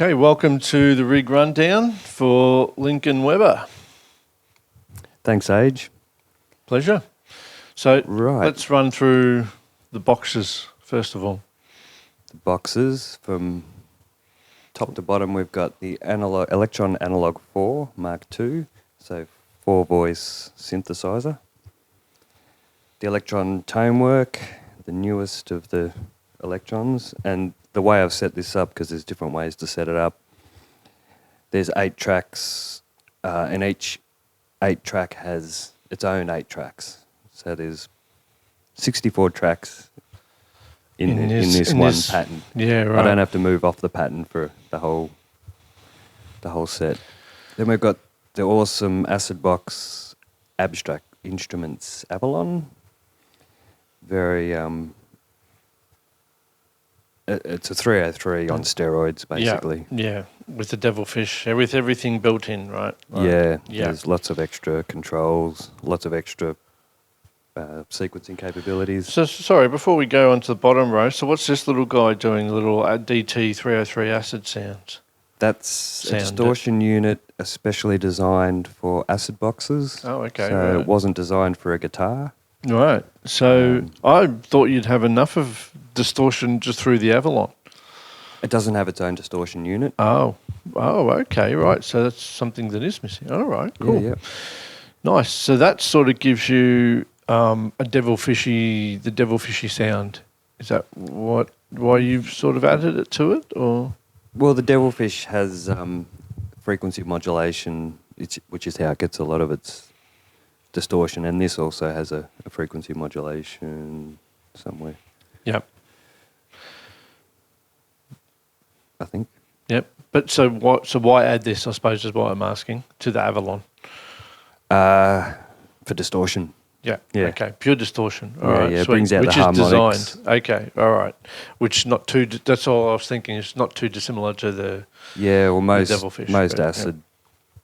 Okay, welcome to the rig rundown for Lincoln Weber. Thanks, Age. Pleasure. So Right. let's run through the boxes first of all. The boxes from top to bottom, we've got the Electron Analog 4 Mark II, so 4-voice synthesizer. The Electron Tonework, the newest of the Electrons, and the way I've set this up, because there's different ways to set it up, there's 8 tracks, and each 8-track has its own 8 tracks. So there's 64 tracks in this one pattern. Yeah, right. I don't have to move off the pattern for the whole set. Then we've got the awesome Acid Box Abstract Instruments Avalon. Very it's a 303 on steroids, basically. Yeah, with the devilfish, with everything built in, right? Yeah, there's lots of extra controls, lots of extra sequencing capabilities. So, sorry, before we go on to the bottom row, so what's this little guy doing, little DT303 acid sounds? That's a distortion unit especially designed for acid boxes. Oh, okay. So right. It wasn't designed for a guitar. Right. So I thought you'd have enough of distortion just through the Avalon. It doesn't have its own distortion unit. Oh, okay, right. So that's something that is missing. All right, cool. Yeah. Nice. So that sort of gives you the devilfishy sound. Is that why you've sort of added it to it, or? Well, the devilfish has frequency modulation, which is how it gets a lot of its distortion, and this also has a frequency modulation somewhere. Yep. I think. Yep. But so why add this, I suppose, is what I'm asking, to the Avalon? For distortion. Yeah. Yeah. Okay. Pure distortion. All right. It sweet. brings out which the is harmonics. designed. Okay. All right. Which not too. That's all I was thinking. It's not too dissimilar to the. Yeah. Well, most devilfish, acid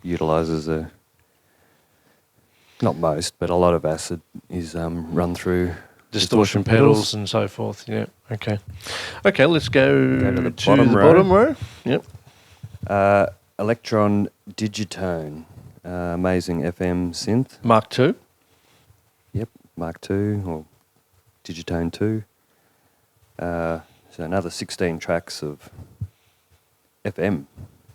utilizes a. Not most, but a lot of acid is run through Distortion pedals and so forth. Yeah. Okay. Okay. Let's go to the bottom row. Yep. Electron Digitone, amazing FM synth. Mark II. Yep, Mark II or Digitone 2. So another 16 tracks of FM.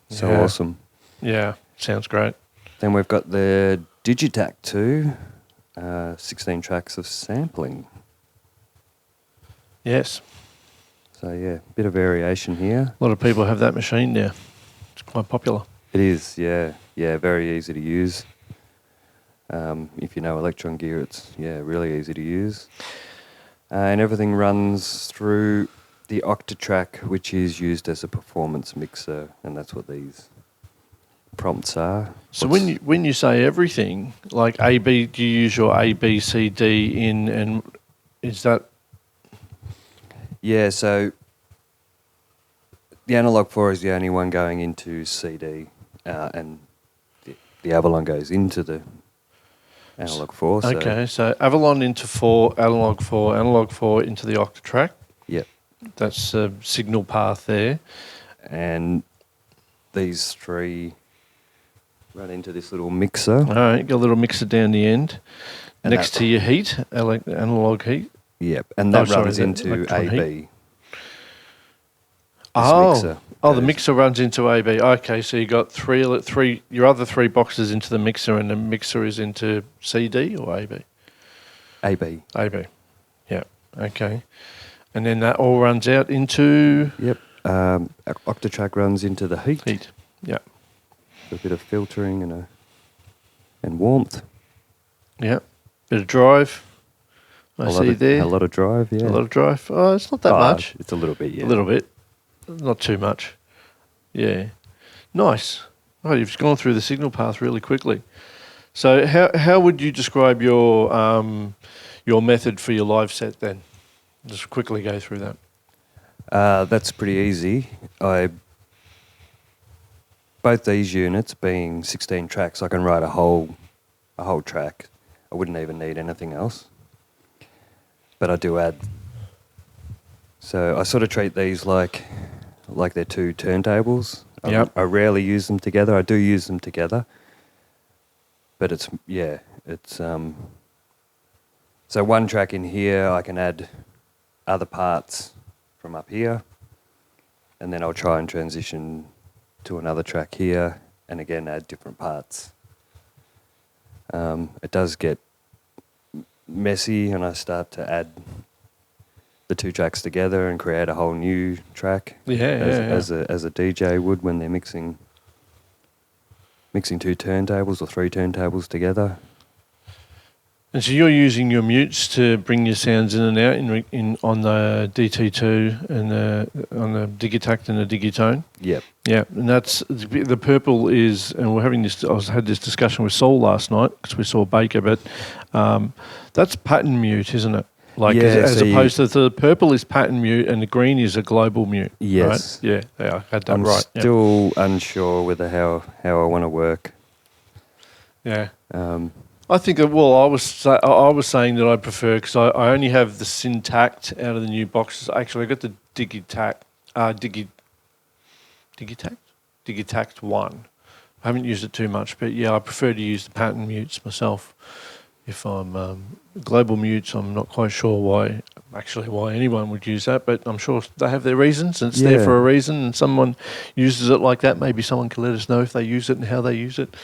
So awesome. Yeah, sounds great. Then we've got the Digitac 2, 16 tracks of sampling. Yes. So yeah, bit of variation here. A lot of people have that machine now. It's quite popular. It is, yeah, very easy to use. If you know Electron gear, it's really easy to use. And everything runs through the Octatrack, which is used as a performance mixer, and that's what these prompts are. So when you say everything, like AB, do you use your A, B, C, D in, and is that? Yeah, so the Analog 4 is the only one going into CD, and the Avalon goes into the Analog 4. So Okay, so Avalon into 4, Analog 4 into the Octatrack. Yep. That's a signal path there. And these 3 run into this little mixer. All right, got a little mixer down the end, And next to your heat, analog heat. Yep, and that runs the into electron AB. heat. The goes- mixer runs into AB. Okay, so you got three. Your other 3 boxes into the mixer, and the mixer is into CD or AB. AB. AB. Yeah. Okay. And then that all runs out into Yep. Octatrack runs into the heat. heat. Yeah. A bit of filtering and warmth. Yeah. Bit of drive. I see there. A lot of drive, yeah. A lot of drive. Oh, it's not that much. It's a little bit, yeah. A little bit. Not too much. Yeah. Nice. Oh, you've gone through the signal path really quickly. So how would you describe your method for your live set then? Just quickly go through that. That's pretty easy. Both these units being 16 tracks, I can write a whole track. I wouldn't even need anything else. But I do add. So I sort of treat these like they're 2 turntables, Yep. I rarely use them together. I do use them together, but it's so one track in here I can add other parts from up here, and then I'll try and transition to another track here, and again add different parts. It does get messy, and I start to add the two tracks together and create a whole new track. As a DJ would when they're mixing two turntables or three turntables together. And so you're using your mutes to bring your sounds in and out in on the DT2 and on the Digitact and the Digitone. Yep. Yeah, and that's the purple is, and we're having this. I had this discussion with Saul last night because we saw Baker, but that's pattern mute, isn't it? Like as opposed to the purple is pattern mute and the green is a global mute. Yes. Right? Yeah, I had that I'm right. still unsure whether how I want to work. Yeah. I think that, well, I was saying that I prefer, because I only have the Syntact out of the new boxes. Actually, I got the Digitact 1. I haven't used it too much, but yeah, I prefer to use the pattern mutes myself. If I'm global mutes, I'm not quite sure why anyone would use that, but I'm sure they have their reasons, and it's there for a reason, and someone uses it like that. Maybe someone can let us know if they use it and how they use it.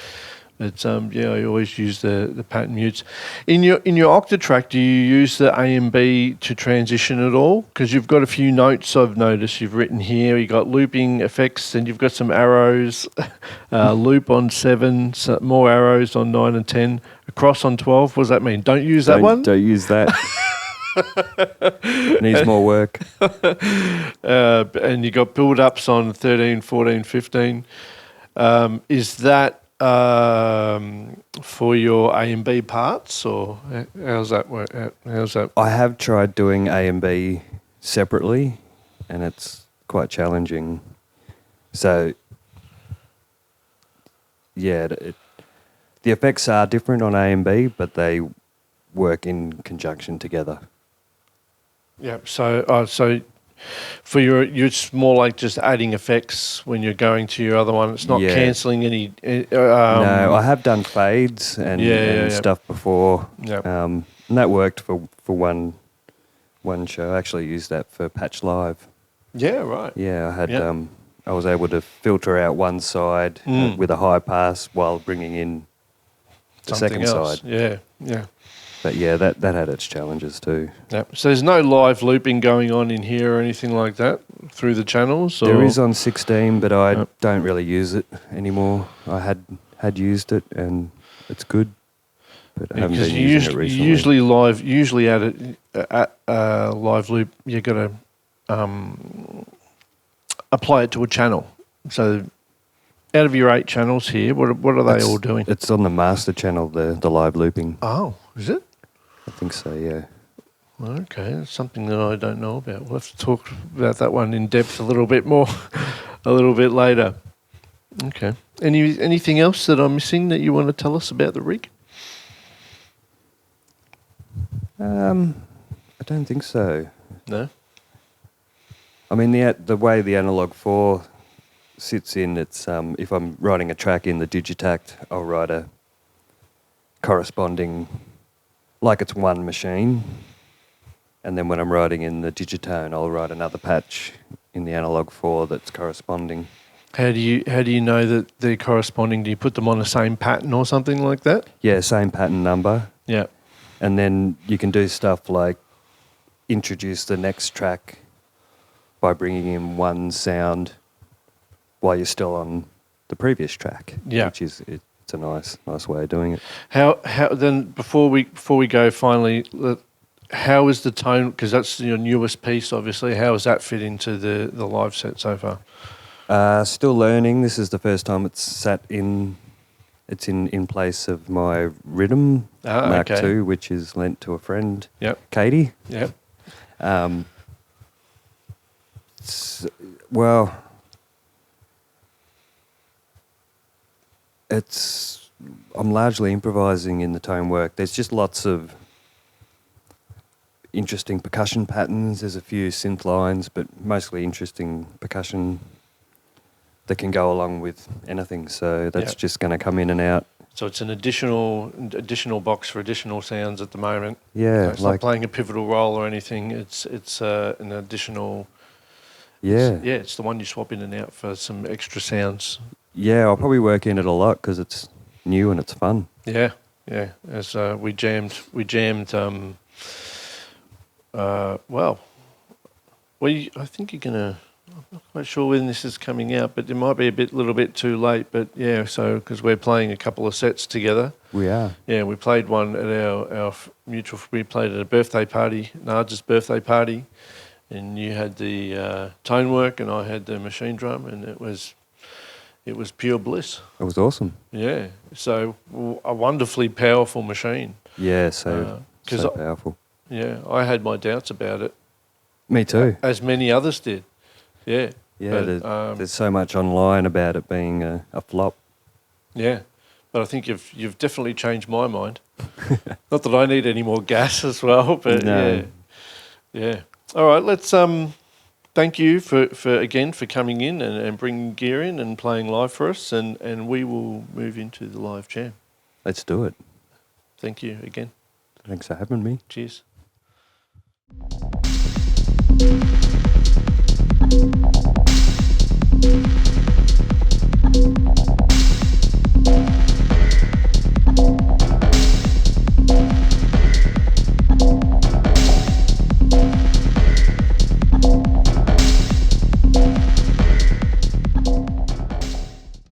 But I always use the pattern mutes. In your Octatrack, do you use the A and B to transition at all? Because you've got a few notes I've noticed you've written here. You've got looping effects, and you've got some arrows, loop on 7, so more arrows on 9 and 10, across on 12. What does that mean? Don't use that one? Don't use that. Needs more work. And you got build-ups on 13, 14, 15. Is that for your A and B parts, or how's that work? How's that? I have tried doing A and B separately, and it's quite challenging. So, yeah, the effects are different on A and B, but they work in conjunction together. Yeah. So for it's more like just adding effects when you're going to your other one. It's not cancelling any. No, I have done fades and stuff before. Yep. And that worked for one show. I actually used that for Patch Live. Yeah, right. Yeah, I had I was able to filter out one side with a high pass while bringing in the second side. Yeah, yeah. But yeah, that had its challenges too. Yep. So there's no live looping going on in here or anything like that through the channels? Or? There is on 16, but I don't really use it anymore. I had used it and it's good, but I haven't been using it recently. Usually at live loop, you've got to apply it to a channel. So out of your 8 channels here, what are they all doing? It's on the master channel, the live looping. Oh, is it? I think so, yeah. Okay, that's something that I don't know about. We'll have to talk about that one in depth a little bit more, a little bit later. Okay. Anything else that I'm missing that you want to tell us about the rig? I don't think so. No? I mean, the way the Analog 4 sits in, it's if I'm writing a track in the Digitact, I'll write a corresponding, like it's one machine, and then when I'm writing in the Digitone, I'll write another patch in the Analog 4 that's corresponding. How do you know that they're corresponding? Do you put them on the same pattern or something like that? Yeah, same pattern number. Yeah. And then you can do stuff like introduce the next track by bringing in one sound while you're still on the previous track. Yeah. Which is it's a nice way of doing it. How then before we go finally, how is the tone? Because that's your newest piece, obviously. How does that fit into the live set so far? Still learning. This is the first time it's sat in. It's in place of my Rhythm Mark II, which is lent to a friend. Yep. Katie. Yep. I'm largely improvising in the tone work. There's just lots of interesting percussion patterns. There's a few synth lines, but mostly interesting percussion that can go along with anything. So that's Yeah. just going to come in and out. So it's an additional box for additional sounds at the moment. Yeah, So it's not playing a pivotal role or anything. It's an additional. yeah, Yeah, it's the one you swap in and out for some extra sounds. yeah. I'll probably work in it a lot because it's new and it's fun. Yeah, yeah. As we jammed. Well, I think you're gonna. I'm not quite sure when this is coming out, but it might be little bit too late. But yeah, so because we're playing a couple of sets together. We are. Yeah, we played one at our mutual. We played at a birthday party, Narja's birthday party, and you had the tone work, and I had the machine drum, and it was pure bliss. It was awesome. Yeah, so a wonderfully powerful machine. Yeah, so so powerful. Yeah, I had my doubts about it, Me too. as many others did. Yeah. Yeah, but, there's so much online about it being a flop. Yeah, but I think you've definitely changed my mind. Not that I need any more gas as well, but No. yeah. All right, let's thank you for coming in and bringing gear in and playing live for us, and we will move into the live jam. Let's do it. Thank you again. Thanks for having me. Cheers.